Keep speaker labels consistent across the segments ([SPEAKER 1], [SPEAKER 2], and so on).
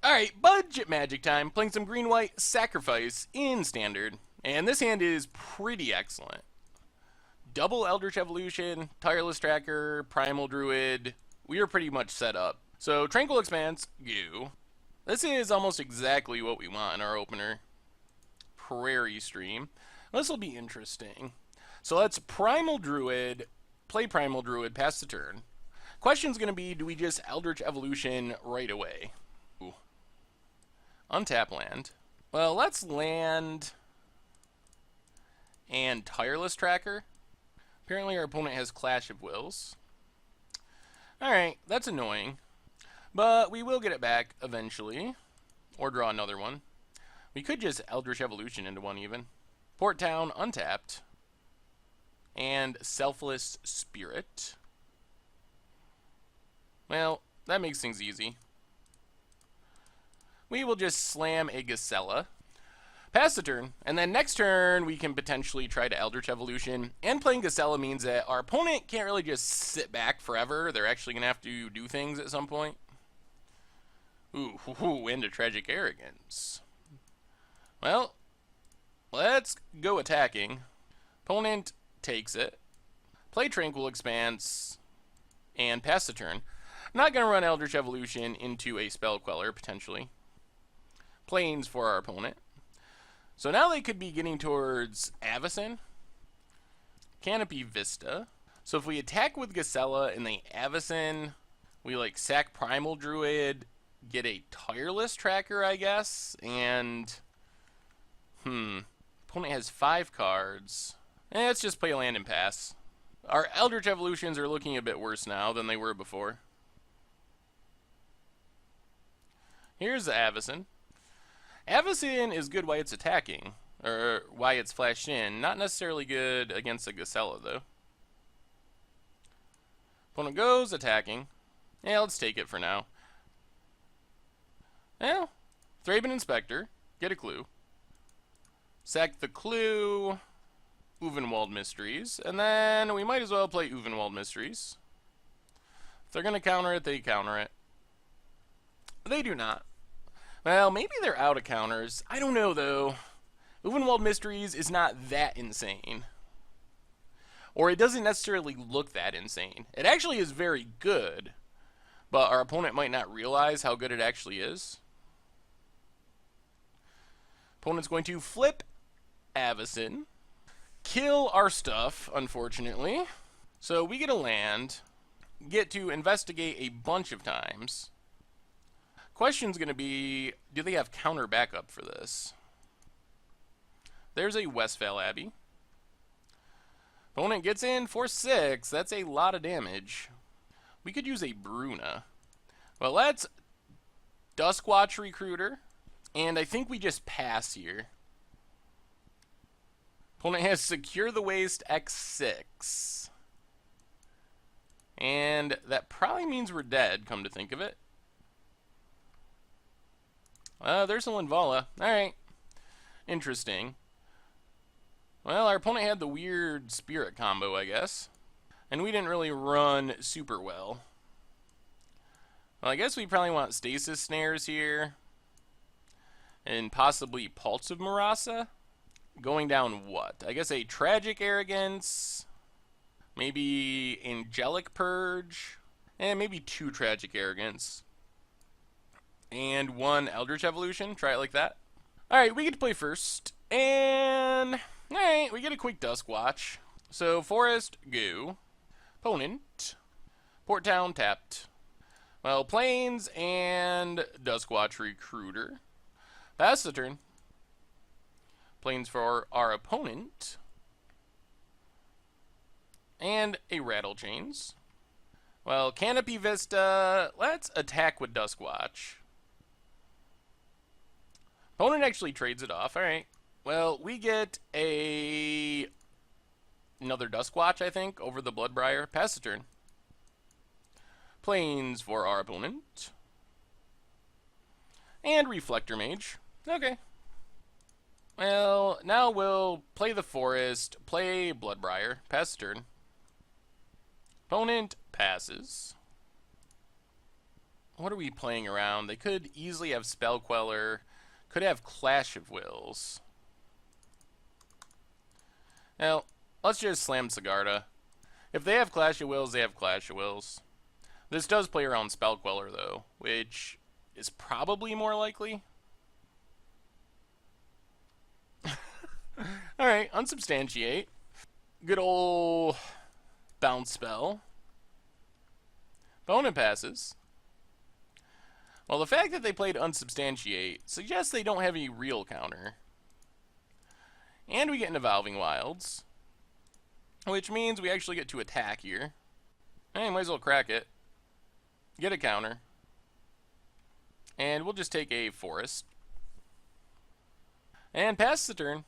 [SPEAKER 1] Alright, budget magic time. Playing some green-white sacrifice in standard. And this hand is pretty excellent. Double Eldritch Evolution, Tireless Tracker, Primal Druid. We are pretty much set up. So, Tranquil Expanse, goo. This is almost exactly what we want in our opener. Prairie Stream. This will be interesting. So let's Primal Druid, play Primal Druid, pass the turn. Question's going to be, do we just Eldritch Evolution right away? Ooh. Untap land. Well, let's land and Tireless Tracker. Apparently our opponent has Clash of Wills. Alright, that's annoying. But we will get it back eventually. Or draw another one. We could just Eldritch Evolution into one even. Port Town, untapped. And Selfless Spirit. Well, that makes things easy. We will just slam a Gacella. Pass the turn, and then next turn we can potentially try to Eldritch Evolution. And playing Gacella means that our opponent can't really just sit back forever. They're actually going to have to do things at some point. Ooh, into Tragic Arrogance. Well, let's go attacking. Opponent takes it. Play Tranquil Expanse, and pass the turn. Not going to run Eldritch Evolution into a Spell Queller, potentially. Plains for our opponent. So now they could be getting towards Avacyn. Canopy Vista. So if we attack with Gacella and they Avacyn, we like sack Primal Druid, get a Tireless Tracker, I guess, and opponent has 5 cards. Let's just play land and pass. Our Eldritch Evolutions are looking a bit worse now than they were before. Here's the Avacyn. Avacyn is good while it's attacking, or why it's flashed in. Not necessarily good against a Gacella, though. Opponent goes attacking. Yeah, let's take it for now. Well, Thraben Inspector. Get a clue. Sack the clue. Uvenwald Mysteries. And then we might as well play Uvenwald Mysteries. If they're going to counter it, they counter it. They do not. Well, maybe they're out of counters. I don't know, though. Uvenwald Mysteries is not that insane. Or it doesn't necessarily look that insane. It actually is very good. But our opponent might not realize how good it actually is. Opponent's going to flip Avacyn. Kill our stuff, unfortunately. So we get a land. Get to investigate a bunch of times. Question's going to be, do they have counter backup for this? There's a Westphal Abbey. Opponent gets in for 6. That's a lot of damage. We could use a Bruna. Well, let's Duskwatch Recruiter. And I think we just pass here. Opponent has Secure the Waste X6. And that probably means we're dead, come to think of it. There's a Linvala. Alright. Interesting. Well, our opponent had the weird spirit combo, I guess. And we didn't really run super well. Well, I guess we probably want Stasis Snares here. And possibly Pulse of Marasa. Going down what? I guess a Tragic Arrogance. Maybe Angelic Purge. And maybe 2 Tragic Arrogance. And 1 Eldritch Evolution. Try it like that. Alright, we get to play first. And alright, we get a quick Duskwatch. So Forest, go. Opponent. Port Town, tapped. Well, Plains and Duskwatch Recruiter. Pass the turn. Plains for our opponent. And a Rattle Chains. Well, Canopy Vista. Let's attack with Duskwatch. Opponent actually trades it off. Alright. Well, we get another Duskwatch, I think, over the Bloodbriar. Pass the turn. Plains for our opponent. And Reflector Mage. Okay. Well, now we'll play the Forest, play Bloodbriar, pass the turn. Opponent passes. what are we playing around? They could easily have Spell Queller. Could have Clash of Wills. Well, let's just slam Sigarda. If they have Clash of Wills, they have Clash of Wills. This does play around Spell Queller, though, which is probably more likely. Alright, Unsubstantiate. Good old Bounce Spell. Opponent passes. Well, the fact that they played Unsubstantiate suggests they don't have any real counter. And we get an Evolving Wilds, which means we actually get to attack here. Hey, might as well crack it. Get a counter. And we'll just take a Forest. And pass the turn.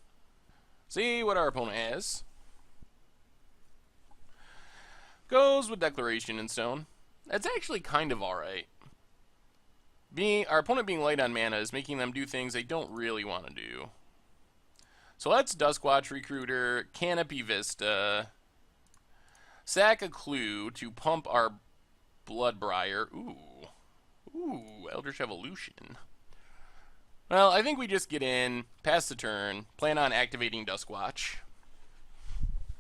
[SPEAKER 1] See what our opponent has. Goes with Declaration in Stone. That's actually kind of alright. Our opponent being light on mana is making them do things they don't really want to do. So let's Duskwatch Recruiter, Canopy Vista, sack a Clue to pump our Bloodbriar. Ooh, Eldritch Evolution. Well, I think we just get in, pass the turn, plan on activating Duskwatch.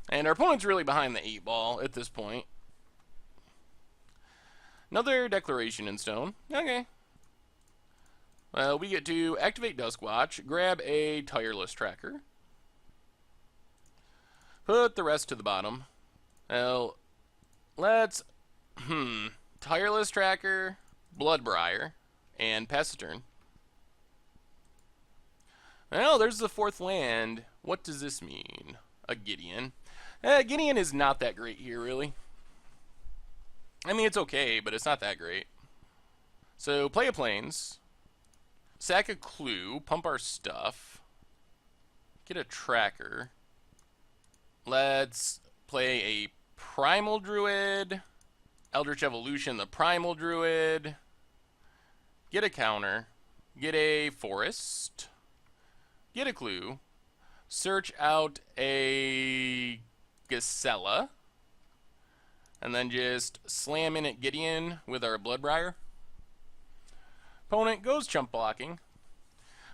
[SPEAKER 1] And our opponent's really behind the 8-ball at this point. Another Declaration in Stone. Okay. Well, we get to activate Duskwatch, grab a Tireless Tracker, put the rest to the bottom. Well, let's, Tireless Tracker, Bloodbriar, and pass the turn. Well, there's the 4th land. What does this mean? A Gideon. Gideon is not that great here, really. I mean, it's okay, but it's not that great. So, play a Plains. Sack a Clue, pump our stuff, get a Tracker. Let's play a Primal Druid, Eldritch Evolution, the Primal Druid, get a counter, get a Forest, get a Clue, search out a Gisela, and then just slam in at Gideon with our Bloodbriar. Opponent goes chump blocking.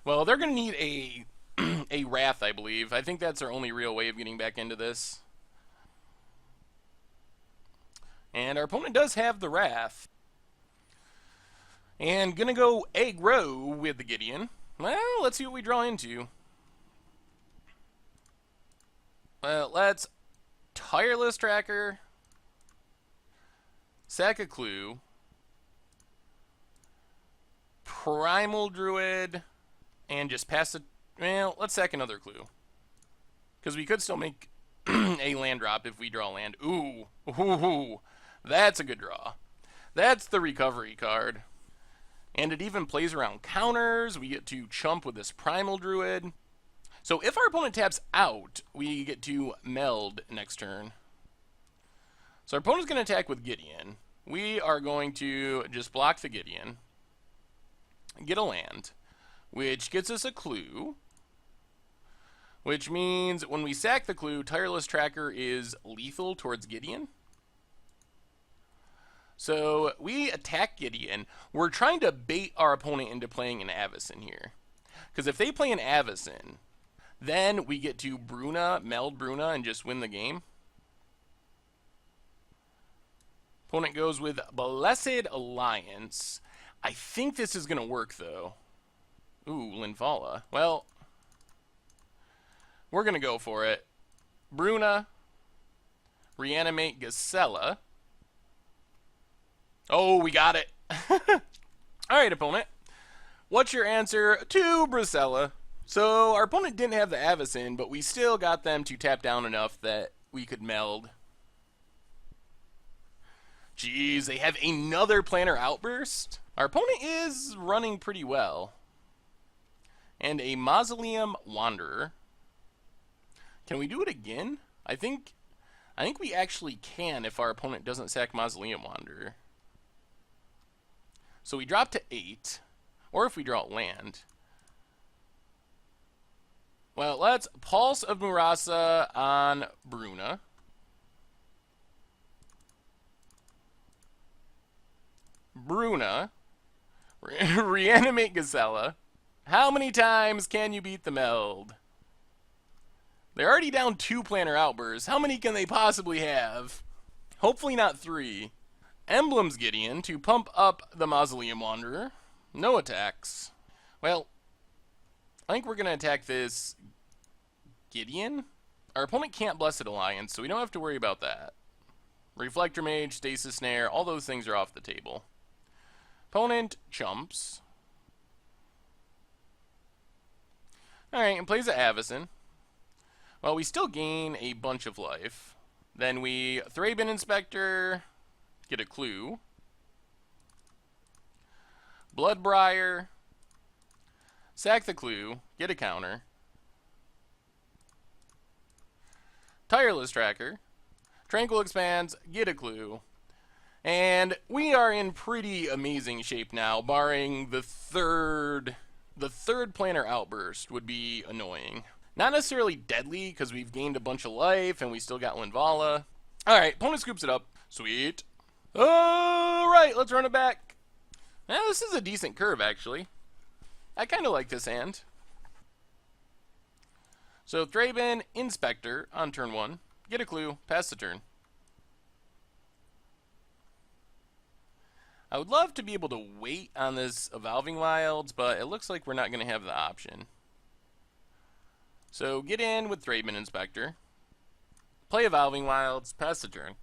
[SPEAKER 1] Well, they're going to need a Wrath, I believe. I think that's their only real way of getting back into this. And our opponent does have the Wrath. And going to go aggro with the Gideon. Well, let's see what we draw into. Well, let's Tireless Tracker, sack a Clue, Primal Druid, and just pass it. Well, let's sack another Clue, because we could still make a land drop if we draw land. Ooh, that's a good draw. That's the recovery card. And it even plays around counters. We get to chump with this Primal Druid. So if our opponent taps out, we get to meld next turn. So our opponent's going to attack with Gideon. We are going to just block the Gideon, get a land, which gets us a Clue, which means when we sack the Clue, Tireless Tracker is lethal towards Gideon. So we attack Gideon. We're trying to bait our opponent into playing an Avacyn here. Because if they play an Avacyn, then we get to Bruna, meld Bruna, and just win the game. Opponent goes with Blessed Alliance. I think this is going to work, though. Ooh, Linvala. Well, we're going to go for it. Bruna, reanimate Gisela. Oh, we got it. All right, opponent. What's your answer to Bracella? So our opponent didn't have the Avacyn, but we still got them to tap down enough that we could meld. Jeez, they have another Planar Outburst. Our opponent is running pretty well. And a Mausoleum Wanderer. Can we do it again? I think we actually can if our opponent doesn't sack Mausoleum Wanderer. So we drop to 8, or if we draw land. Well, let's Pulse of Murasa on Bruna. Bruna, Reanimate Gazella. How many times can you beat the meld? They're already down 2 Planner Outbursts. How many can they possibly have? Hopefully not 3. Emblems Gideon to pump up the Mausoleum Wanderer. No attacks. Well, I think we're going to attack this Gideon. Our opponent can't Blessed Alliance, so we don't have to worry about that. Reflector Mage, Stasis Snare, all those things are off the table. Opponent chumps. Alright, and plays a Avacyn. Well, we still gain a bunch of life. Then we Thraben Inspector, get a clue. Bloodbriar, sack the clue, get a counter. Tireless Tracker, Tranquil Expanse, get a clue. And we are in pretty amazing shape now, barring the third Planner Outburst would be annoying. Not necessarily deadly, because we've gained a bunch of life, and we still got Linvala. Alright, opponent scoops it up. Sweet. Alright, let's run it back. Now, this is a decent curve, actually. I kind of like this hand. So, Thraben Inspector on turn 1. Get a clue, pass the turn. I would love to be able to wait on this Evolving Wilds, but it looks like we're not going to have the option. So get in with Thraben Inspector. Play Evolving Wilds, pass the turn.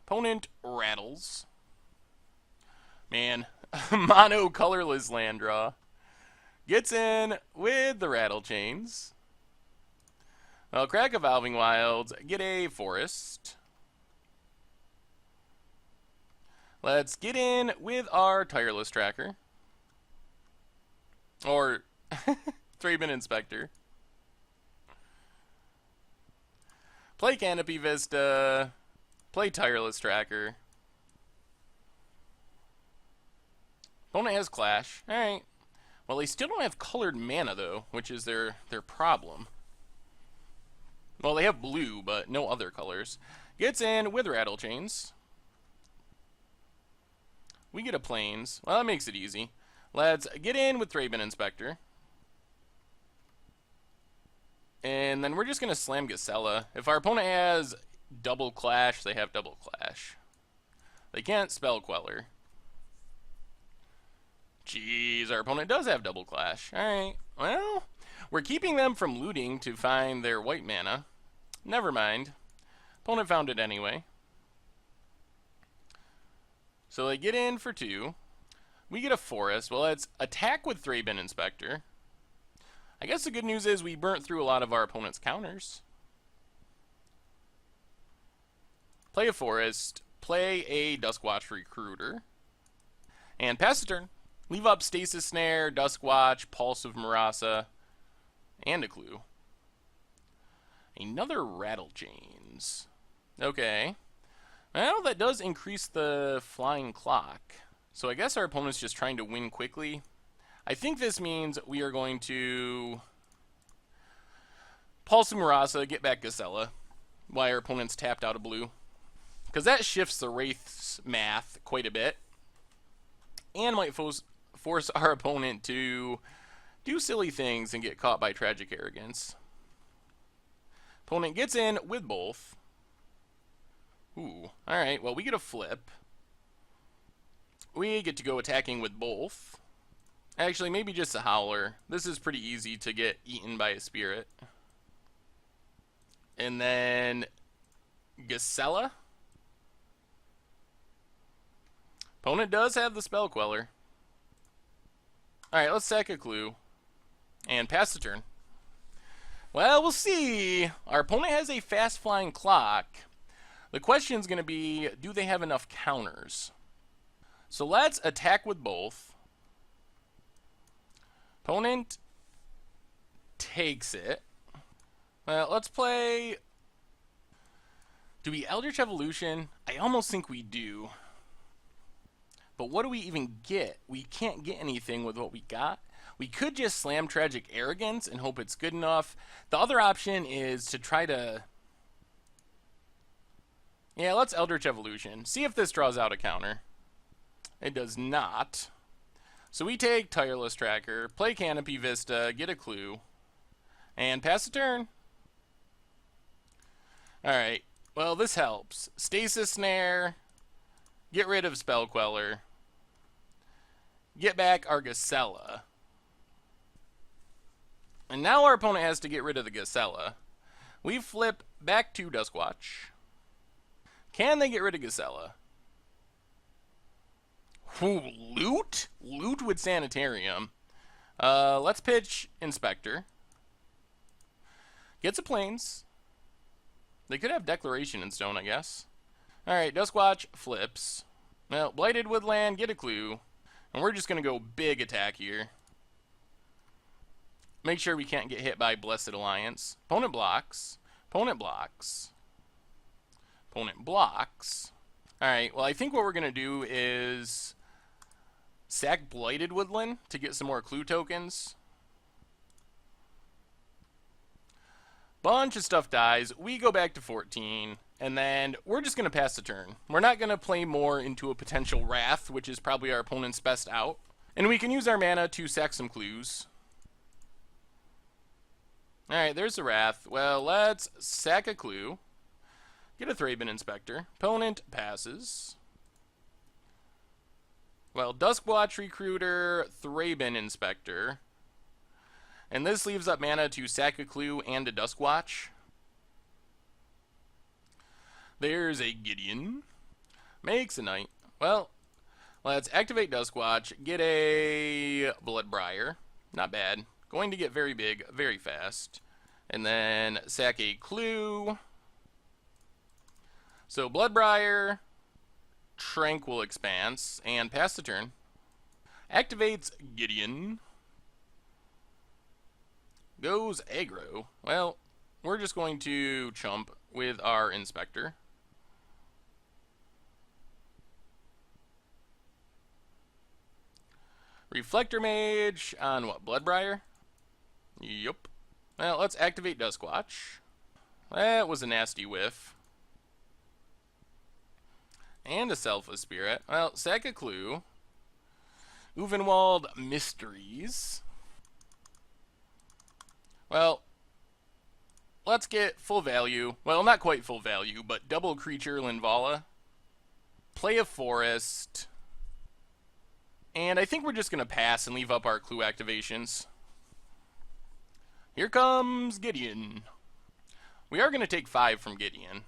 [SPEAKER 1] Opponent rattles. Man, mono colorless land draw. Gets in with the Rattle Chains. Well, crack Evolving Wilds, get a Forest. Let's get in with our Tireless Tracker. Or Thraben Inspector. Play Canopy Vista. Play Tireless Tracker. Opponent has Clash. Alright. Well, they still don't have colored mana, though, which is their problem. Well, they have blue, but no other colors. Gets in with Rattle Chains. We get a Plains. Well, that makes it easy. Let's get in with Thraben Inspector. And then we're just going to slam Gazella. If our opponent has double Clash, they have double Clash. They can't Spell Queller. Jeez, our opponent does have double Clash. Alright, well, we're keeping them from looting to find their white mana. Never mind. Opponent found it anyway. So they get in for 2. We get a Forest. Well, let's attack with Thraben Inspector. I guess the good news is we burnt through a lot of our opponent's counters. Play a Forest. Play a Duskwatch Recruiter. And pass the turn. Leave up Stasis Snare, Duskwatch, Pulse of Marasa, and a clue. Another Rattle Chains. Okay. Well, that does increase the flying clock. So I guess our opponent's just trying to win quickly. I think this means we are going to Pulse of Marasa, get back Gazella, while our opponent's tapped out of blue. Because that shifts the Wraith's math quite a bit. And might force our opponent to do silly things and get caught by Tragic Arrogance. Opponent gets in with both. Ooh, alright, well, we get a flip. We get to go attacking with both. Actually, maybe just a Howler. This is pretty easy to get eaten by a Spirit. And then Gazella. Opponent does have the Spell Queller. Alright, let's sack a clue. And pass the turn. Well, we'll see. Our opponent has a fast flying clock. The question is going to be, do they have enough counters? So let's attack with both. Opponent takes it. Well, let's play... Do we Eldritch Evolution? I almost think we do. But what do we even get? We can't get anything with what we got. We could just slam Tragic Arrogance and hope it's good enough. The other option is to try to... Yeah, let's Eldritch Evolution. See if this draws out a counter. It does not. So we take Tireless Tracker, play Canopy Vista, get a clue, and pass the turn. Alright, well this helps. Stasis Snare, get rid of Spell Queller, get back our Gacella. And now our opponent has to get rid of the Gacella. We flip back to Duskwatch. Can they get rid of Gacella? Ooh, loot? Loot with Sanitarium. Let's pitch Inspector. Gets a Plains. They could have Declaration in stone, I guess. Alright, Duskwatch flips. Well, Blighted Woodland, get a clue. And we're just going to go big attack here. Make sure we can't get hit by Blessed Alliance. Opponent blocks. Opponent blocks. Opponent blocks. Alright, well I think what we're going to do is sack Blighted Woodland to get some more clue tokens. Bunch of stuff dies. We go back to 14. And then we're just going to pass the turn. We're not going to play more into a potential Wrath, which is probably our opponent's best out. And we can use our mana to sack some clues. Alright, there's the Wrath. Well, let's sack a clue. Get a Thraben Inspector. Opponent passes. Well, Duskwatch Recruiter, Thraben Inspector. And this leaves up mana to sack a clue and a Duskwatch. There's a Gideon. Makes a Knight. Well, let's activate Duskwatch. Get a Bloodbriar. Not bad. Going to get very big, very fast. And then sack a clue. So Bloodbriar, Tranquil Expanse, and pass the turn. Activates Gideon. Goes aggro. Well, we're just going to chump with our Inspector. Reflector Mage on what, Bloodbriar? Yup. Well, let's activate Duskwatch. That was a nasty whiff. And a Selfless Spirit. Well, sack a clue. Uvenwald Mysteries. Well, let's get full value. Well, not quite full value, but double creature Linvala. Play a forest. And I think we're just going to pass and leave up our clue activations. Here comes Gideon. We are going to take 5 from Gideon.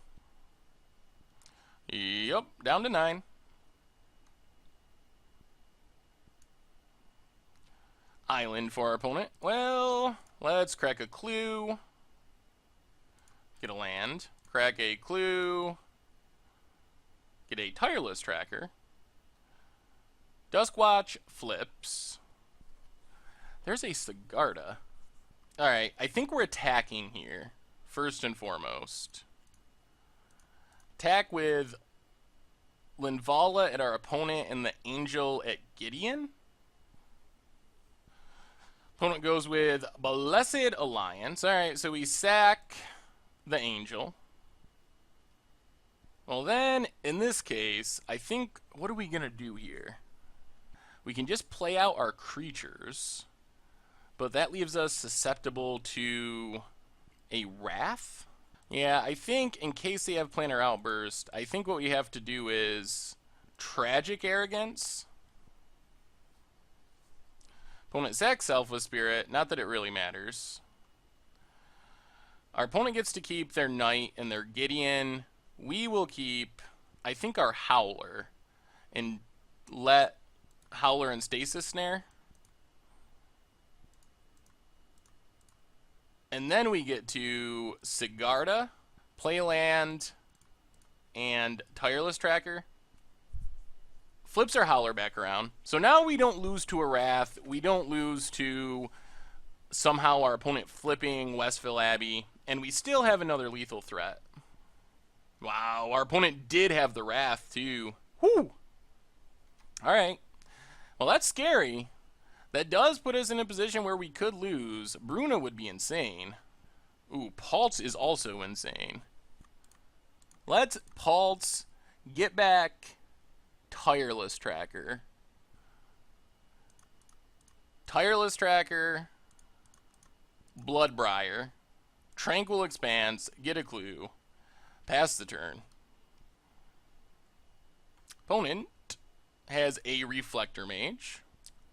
[SPEAKER 1] Yup, down to 9. Island for our opponent. Well, let's crack a clue. Get a land. Crack a clue. Get a Tireless Tracker. Duskwatch flips. There's a Sigarda. Alright, I think we're attacking here, first and foremost. Attack with Linvala at our opponent and the Angel at Gideon. Opponent goes with Blessed Alliance. Alright, so we sack the Angel. Well then, in this case, I think, what are we going to do here? We can just play out our creatures, but that leaves us susceptible to a Wrath? Yeah, I think in case they have Planar Outburst, I think what we have to do is Tragic Arrogance. Opponent sacks Selfless Spirit, not that it really matters. Our opponent gets to keep their Knight and their Gideon. We will keep, I think, our Howler and let Howler and Stasis Snare. And then we get to Sigarda, Playland, and Tireless Tracker. Flips our Howler back around. So now we don't lose to a Wrath. We don't lose to somehow our opponent flipping Westville Abbey. And we still have another lethal threat. Wow, our opponent did have the Wrath too. Whew! Alright. Well, that's scary. That does put us in a position where we could lose. Bruna would be insane. Ooh, Pulse is also insane. Let's Pulse, get back Tireless Tracker. Tireless Tracker, Bloodbriar, Tranquil Expanse, get a clue, pass the turn. Opponent has a Reflector Mage.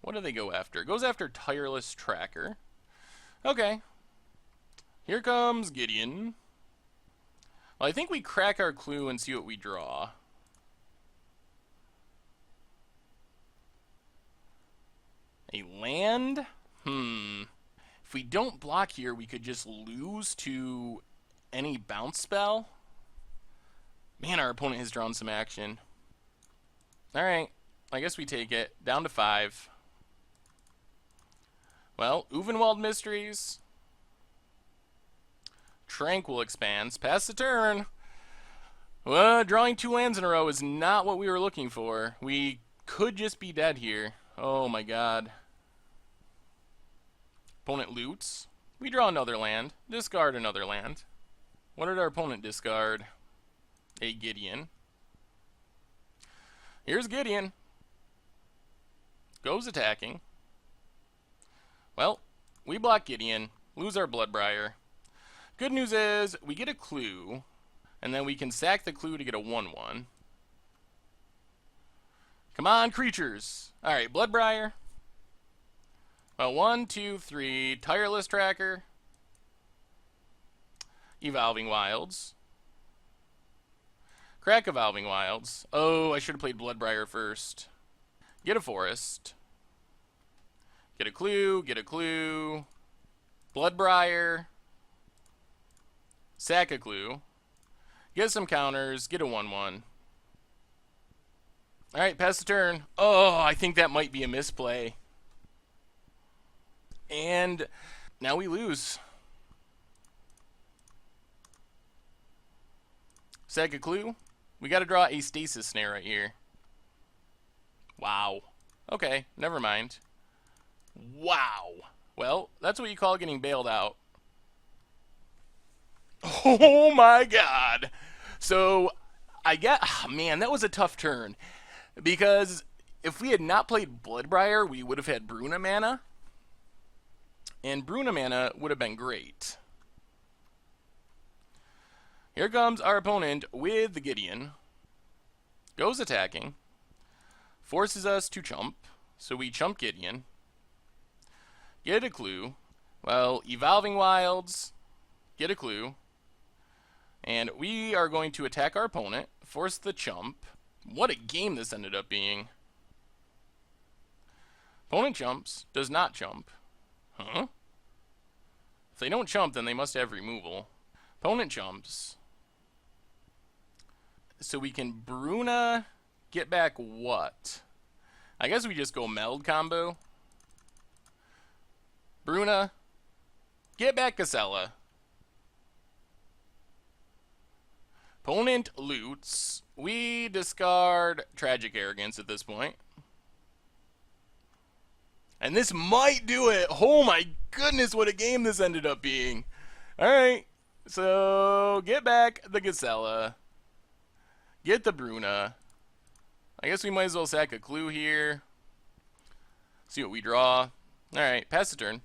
[SPEAKER 1] What do they go after? It goes after Tireless Tracker. Okay. Here comes Gideon. Well, I think we crack our clue and see what we draw. A land? If we don't block here, we could just lose to any bounce spell. Man, our opponent has drawn some action. Alright, I guess we take it. Down to 5. Well, Uvenwald Mysteries. Tranquil Expanse. Pass the turn. Well, drawing 2 lands in a row is not what we were looking for. We could just be dead here. Oh my god. Opponent loots. We draw another land. Discard another land. What did our opponent discard? A Gideon. Here's Gideon. Goes attacking. Well, we block Gideon. Lose our Bloodbriar. Good news is, we get a clue, and then we can sack the clue to get a 1/1. Come on, creatures! Alright, Bloodbriar. Well, 1, 2, 3, Tireless Tracker. Evolving Wilds. Crack Evolving Wilds. Oh, I should have played Bloodbriar first. Get a Forest. Get a clue, get a clue. Bloodbriar. Sack a clue. Get some counters. Get a 1/1. Alright, pass the turn. Oh, I think that might be a misplay. And now we lose. Sack a clue. We got to draw a Stasis Snare right here. Wow. Okay, never mind. Wow. Well, that's what you call getting bailed out. Oh my god. So, man, that was a tough turn. Because if we had not played Bloodbriar, we would have had Bruna mana. And Bruna mana would have been great. Here comes our opponent with the Gideon. Goes attacking. Forces us to chump. So we chump Gideon. Get a clue. Well, Evolving Wilds. Get a clue. And we are going to attack our opponent. Force the chump. What a game this ended up being. Opponent chumps. Does not chump. Huh? If they don't chump, then they must have removal. Opponent chumps. So we can Bruna get back what? I guess we just go meld combo. Bruna. Get back Casella. Opponent loots. We discard Tragic Arrogance at this point. And this might do it. Oh my goodness, what a game this ended up being. Alright, so get back the Casella. Get the Bruna. I guess we might as well sack a clue here. See what we draw. Alright, pass the turn.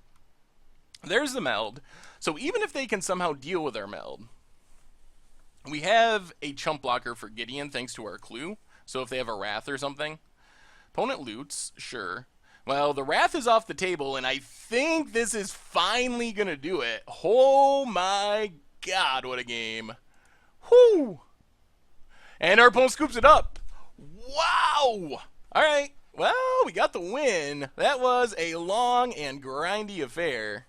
[SPEAKER 1] There's the meld. So even if they can somehow deal with our meld, we have a chump blocker for Gideon thanks to our clue. So if they have a Wrath or something. Opponent loots, sure. Well, the Wrath is off the table, and I think this is finally going to do it. Oh my god, what a game. Whew! And our opponent scoops it up. Wow! Alright, well, we got the win. That was a long and grindy affair.